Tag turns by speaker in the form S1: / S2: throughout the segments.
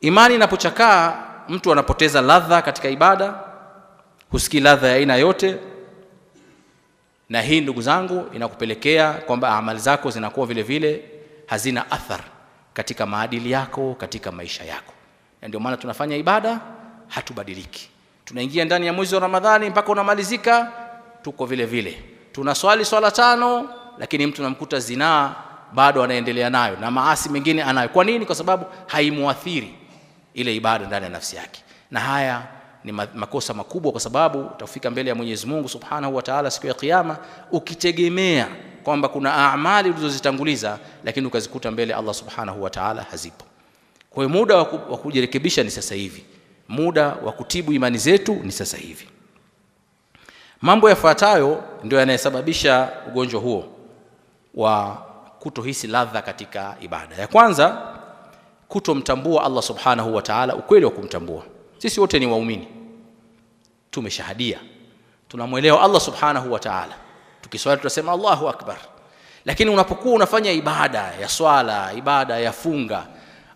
S1: Imani inapochakaa, mtu anapoteza ladha katika ibada, husikii ladha ya aina yote, na hii ndugu zangu inakupelekea kwamba amali zako zinakuwa vile vile hazina athar katika maadili yako, katika maisha yako. Na ndio maana tunafanya ibada hatubadiliki. Tunaingia ndani ya mwezi wa Ramadhani mpaka unamalizika tuko vile vile. Tunaswali swala 5, lakini mtu namkuta zinaa bado anaendelea nayo na maasi mengine anayo. Kwa nini? Kwa sababu haimuathiri ile ibada ndani ya nafsi yake. Na haya ni makosa makubwa, kwa sababu utafika mbele ya Mwenyezi Mungu Subhanahu wa Ta'ala siku ya Kiyama ukitegemea kwamba kuna amali ulizozitanguliza, lakini ukazikuta mbele Allah Subhanahu wa Ta'ala hazipo. Kwa hiyo muda wa kujirekebisha ni sasa hivi. Muda wa kutibu imani zetu ni sasa hivi. Mambo yafuatayo ndio yanayosababisha ugonjwa huo wa kutohisi ladha katika ibada. Ya kwanza, kutomtambua Allah Subhanahu wa Ta'ala, ukweli wa kumtambua. Sisi wote ni waumini, tumeshahadia, tunamuelewa Allah Subhanahu wa Ta'ala. Tukiswali tunasema Allahu Akbar. Lakini unapokuwa unafanya ibada ya swala, ibada ya funga,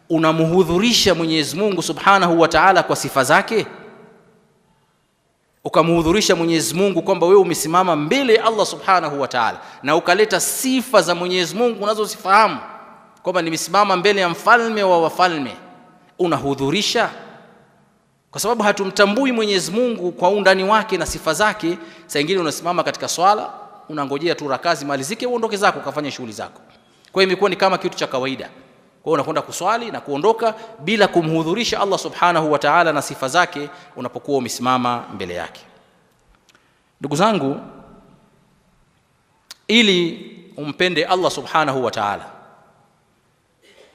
S1: unamhudhurisha Mwenyezi Mungu Subhanahu wa Ta'ala kwa sifa zake, ukamhudhurisha Mwenyezi Mungu kwamba wewe umesimama mbele ya Allah Subhanahu wa Ta'ala, na ukaleta sifa za Mwenyezi Mungu unazozifahamu kwamba nimesimama mbele ya mfalme wa wafalme, unahudhurisha. Kwa sababu hatumtambui Mwenyezi Mungu kwa undani wake na sifa zake, saa nyingine unasimama katika swala, unangojea tu rakazi malizike uondoke zako ukafanya shughuli zako. Kwa hiyo imekuwa ni kama kitu cha kawaida. Kwa hiyo unakwenda kuswali na kuondoka bila kumhudhurisha Allah Subhanahu wa Ta'ala na sifa zake unapokuwa umesimama mbele yake. Ndugu zangu, ili umpende Allah Subhanahu wa Ta'ala,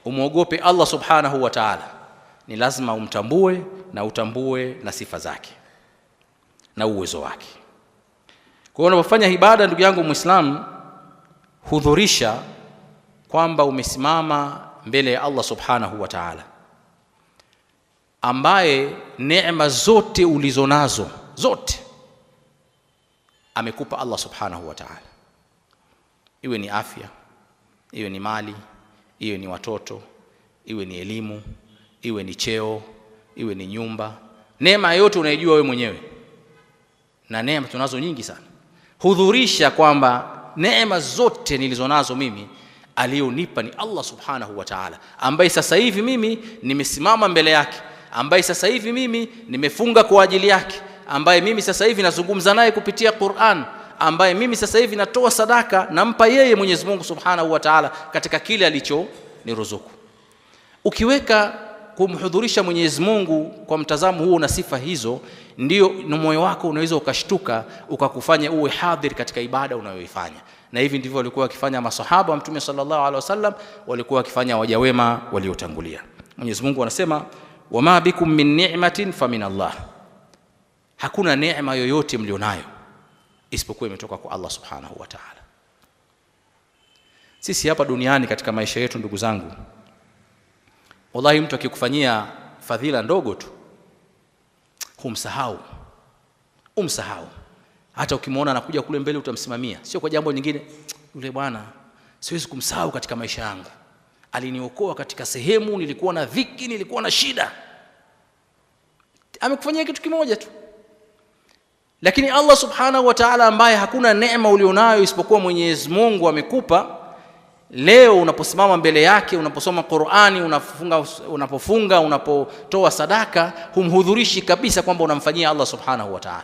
S1: umuogope Allah Subhanahu wa Ta'ala, ni lazima umtambue na utambue na sifa zake na uwezo wake. Kwa hiyo unapofanya ibada, ndugu yangu Muislamu, hudhurisha kwamba umesimama mbele ya Allah Subhanahu wa Ta'ala, ambaye neema zote ulizonazo zote amekupa Allah Subhanahu wa Ta'ala. Iwe ni afya, iwe ni mali, iwe ni watoto, iwe ni elimu, iwe ni cheo, iwe ni nyumba. Neema yote unaijua wewe mwenyewe, na neema tunazo nyingi sana. Hudhurisha kwamba neema zote nilizonazo mimi alionipa ni Allah Subhanahu wa Ta'ala, ambaye sasa hivi mimi nimesimama mbele yake, ambaye sasa hivi mimi nimefunga kwa ajili yake, ambaye mimi sasa hivi nazungumza naye kupitia Qur'an, ambaye mimi sasa hivi natoa sadaka, nampa yeye Mwenyezi Mungu Subhanahu wa Ta'ala katika kile alichoniruzuku. Ukiweka kumhudhurisha Mwenyezi Mungu kwa mtazamo huo na sifa hizo, ndio moyo wako unaweza ukashtuka ukakufanya uwe hadhir katika ibada unayoifanya. Na hivi ndivyo walikuwa wakifanya masahaba wa Mtume sallallahu alaihi wasallam, walikuwa wakifanya waja wema waliotangulia. Mwenyezi Mungu anasema, wama bikum min ni'matin famin Allah, hakuna neema yoyote mlionayo isipokuwa imetoka kwa Allah Subhanahu wa Ta'ala. Sisi hapa duniani katika maisha yetu, ndugu zangu, wallahi mtu akikufanyia fadhila ndogo tu umsahau. Hata ukimwona anakuja kule mbele utamsimamia, sio kwa jambo lingine. Yule bwana siwezi kumsahau katika maisha yangu, aliniokoa katika sehemu nilikuwa na dhiki, nilikuwa na shida. Amekufanyia kitu kimoja tu. Lakini Allah Subhanahu wa Ta'ala, ambaye hakuna neema ulionayo isipokuwa Mwenyezi Mungu amekupa, leo unaposimama mbele yake, unaposoma Qur'ani, unapofunga, unapotoa sadaka, humhudhurishi kabisa kwamba unamfanyia Allah Subhanahu wa Ta'ala,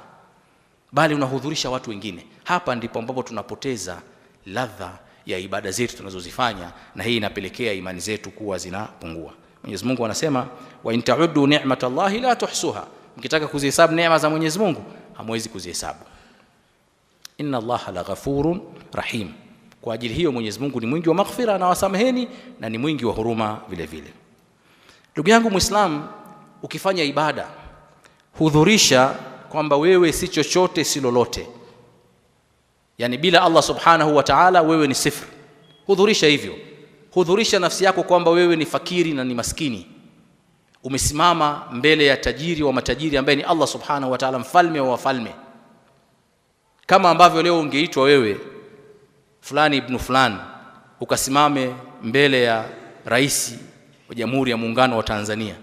S1: bali unahudhurisha watu wengine. Hapa ndipo ambapo tunapoteza ladha ya ibada zetu tunazozifanya, na hii inapelekea imani zetu kuwa zinapungua. Mwenyezi Mungu anasema, wa in ta'uddu ni'matallahi la tuhsuha, mkitaka kuzihesabu neema za Mwenyezi Mungu hamwezi kuzihesabu. Inna Allaha laghafurun rahim, kwa ajili hiyo Mwenyezi Mungu ni mwingi wa maghfira na wasameheni, na ni mwingi wa huruma vile vile. Ndugu yangu Muislamu, ukifanya ibada hudhurisha kwamba wewe si chochote si lolote, yani bila Allah Subhanahu wa Ta'ala wewe ni sifri. Hudhurisha hivyo, hudhurisha nafsi yako kwamba wewe ni fakiri na ni maskini, umesimama mbele ya tajiri wa matajiri ambaye ni Allah Subhanahu wa Ta'ala, mfalme wa wafalme. Kama ambavyo leo ungeitwa wewe fulani ibn fulani, ukasimame mbele ya rais wa Jamhuri ya Muungano wa Tanzania,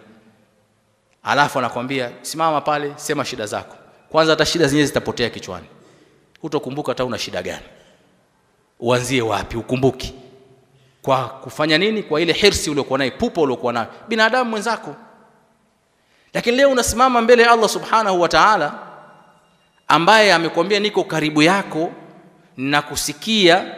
S1: alafu anakwambia simama pale, sema shida zako. Kwanza hata shida zenyewe zitapotea kichwani, hutokumbuka hata una shida gani, uanzie wapi, ukumbuki. Kwa kufanya nini? Kwa ile hirsi uliokuwa nayo, pupa uliokuwa nayo, binadamu mwenzako. Lakini leo unasimama mbele ya Allah subhanahu wa ta'ala, ambaye amekwambia niko karibu yako na kusikia.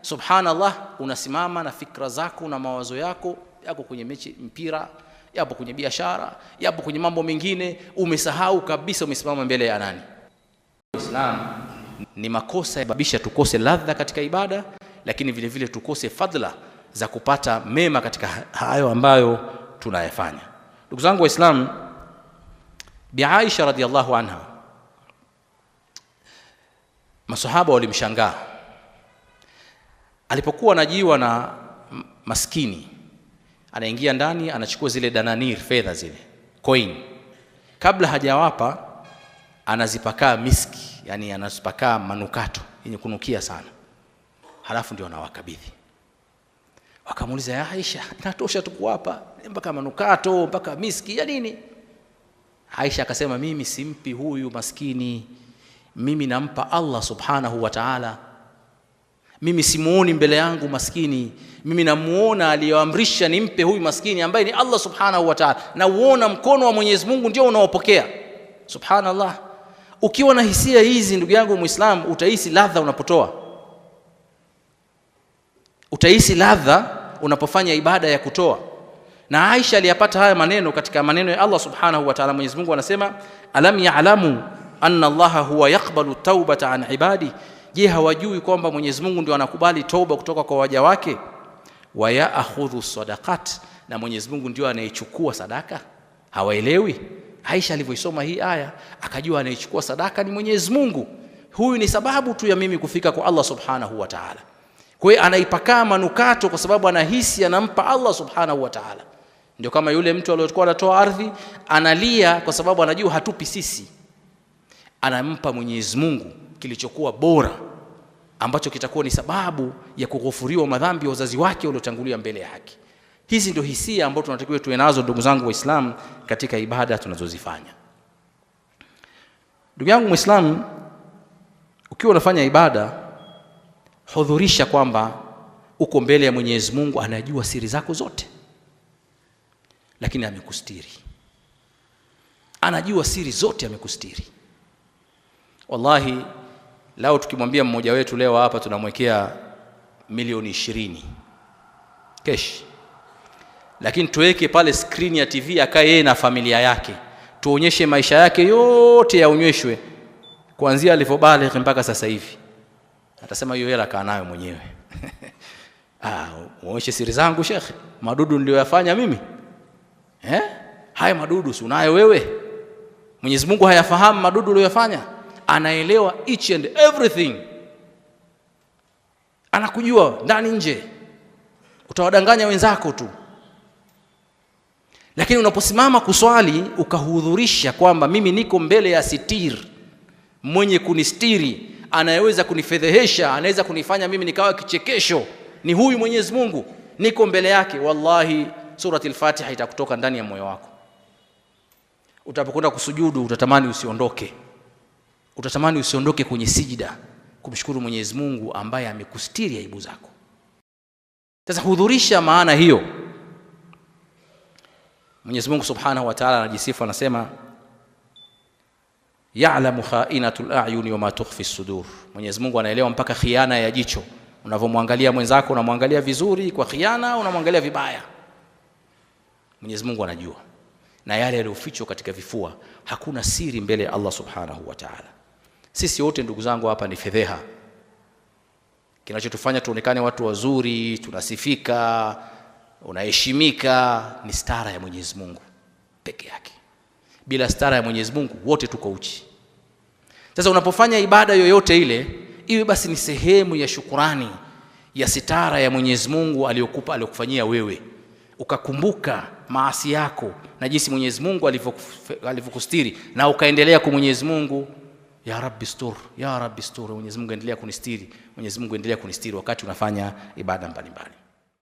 S1: Subhanallah, unasimama na fikra zako na mawazo yako yako kwenye mechi mpira, yapo kwenye biashara, yapo kwenye mambo mengine, umesahau kabisa umesimama mbele ya nani? Islam. Ni makosa yababisha tukose ladha katika ibada, lakini vile vile tukose fadla za kupata mema katika hayo ambayo tunayafanya. Ndugu zangu Waislamu, Bi Aisha radhiallahu anha, masahaba walimshangaa alipokuwa anajiwa na maskini. Anaingia ndani, anachukua zile dananir, fedha zile, coin. Kabla hajawapa anazipakaa miski, yani anazipakaa manukato yenye kunukia sana, halafu ndio anawakabidhi. Wakamuuliza, ya Aisha, inatosha tu kuwapa mpaka manukato, mpaka miski ya nini? Aisha akasema, mimi simpi huyu maskini, mimi nampa Allah subhanahu wa ta'ala. Mimi simuoni mbele yangu maskini, mimi namuona aliyoamrisha nimpe huyu maskini ambaye ni Allah subhanahu wa ta'ala, na uona mkono wa Mwenyezi Mungu ndio unaopokea. Subhanallah. Ukiwa na hisia hizi, ndugu yangu Muislamu, utahisi ladha unapotoa, utahisi ladha unapofanya ibada ya kutoa. Na Aisha aliyapata haya maneno katika maneno ya Allah subhanahu wa ta'ala. Mwenyezi Mungu anasema, alam ya'lamu anna Allaha huwa yaqbalu taubata an ibadi, je, hawajui kwamba Mwenyezi Mungu ndio anakubali toba kutoka kwa waja wake? Wa ya'khudhu sadaqat, na Mwenyezi Mungu ndio anayechukua sadaka. Hawaelewi. Aisha alivyoisoma hii aya akajua anayechukua sadaka ni Mwenyezi Mungu. Huyu ni sababu tu ya mimi kufika kwa Allah subhanahu wa ta'ala. Kwa hiyo anaipaka manukato kwa sababu anahisi anampa Allah subhanahu wa ta'ala. Ndio kama yule mtu aliyokuwa anatoa ardhi, analia kwa sababu anajua hatupi sisi, anampa Mwenyezi Mungu kilichokuwa bora, ambacho kitakuwa ni sababu ya kughufuriwa madhambi ya wazazi wake waliotangulia mbele ya haki. Hizi ndio hisia ambazo tunatakiwa tuwe nazo, ndugu zangu Waislamu, katika ibada tunazozifanya. Ndugu yangu Muislamu, ukiwa unafanya ibada, hudhurisha kwamba uko mbele ya Mwenyezi Mungu, anajua siri zako zote, lakini amekustiri. Anajua siri zote, amekustiri. Wallahi, lao tukimwambia mmoja wetu leo hapa tunamwekea milioni 20 cash, lakini tuweke pale screen ya TV akae yeye na familia yake, tuonyeshe maisha yake yote, yaonyeshwe kuanzia alivyobaligh mpaka sasa hivi, atasema hiyo hela kaa nayo mwenyewe. Muonyeshe siri zangu shekhi, madudu niliyoyafanya mimi. Haya madudu si unayo wewe? Mwenyezi Mungu hayafahamu madudu uliyofanya? Anaelewa each and everything, anakujua ndani nje. Utawadanganya wenzako tu, lakini unaposimama kuswali ukahudhurisha kwamba mimi niko mbele ya sitir, mwenye kunistiri, anayeweza kunifedhehesha, anaweza kunifanya mimi nikawa kichekesho, ni huyu Mwenyezi Mungu, niko mbele yake. Wallahi, surati al-Fatiha itakutoka ndani ya moyo wako. Utapokwenda kusujudu utatamani usiondoke, utatamani usiondoke kwenye sijida kumshukuru Mwenyezi Mungu ambaye amekustiri aibu zako. Sasa hudhurisha maana hiyo. Mwenyezi Mungu Subhanahu wa Ta'ala anajisifu, anasema ya'lamu kha'inatul a'yuni wa ma tukhfi as-sudur. Mwenyezi Mungu anaelewa mpaka khiana ya jicho. Unavomwangalia mwenzako, unamwangalia vizuri kwa khiana, unamwangalia vibaya, Mwenyezi Mungu anajua. Na yale yaliyofichwa katika vifua, hakuna siri mbele ya Allah Subhanahu wa Ta'ala. Sisi wote ndugu zangu hapa ni fedheha. Kinachotufanya tuonekane watu wazuri, tunasifika, unaheshimika, ni stara ya Mwenyezi Mungu peke yake. Bila stara ya Mwenyezi Mungu wote tuko uchi. Sasa unapofanya ibada yoyote ile, iwe basi ni sehemu ya shukrani ya sitara ya Mwenyezi Mungu aliyokupa, aliyokufanyia wewe, ukakumbuka maasi yako na jinsi Mwenyezi Mungu alivyokustiri, na ukaendelea kwa Mwenyezi Mungu, ya Rabbi stur, ya Rabbi stur, Mwenyezi Mungu endelea kunistiri, Mwenyezi Mungu endelea kunistiri, wakati unafanya ibada mbalimbali.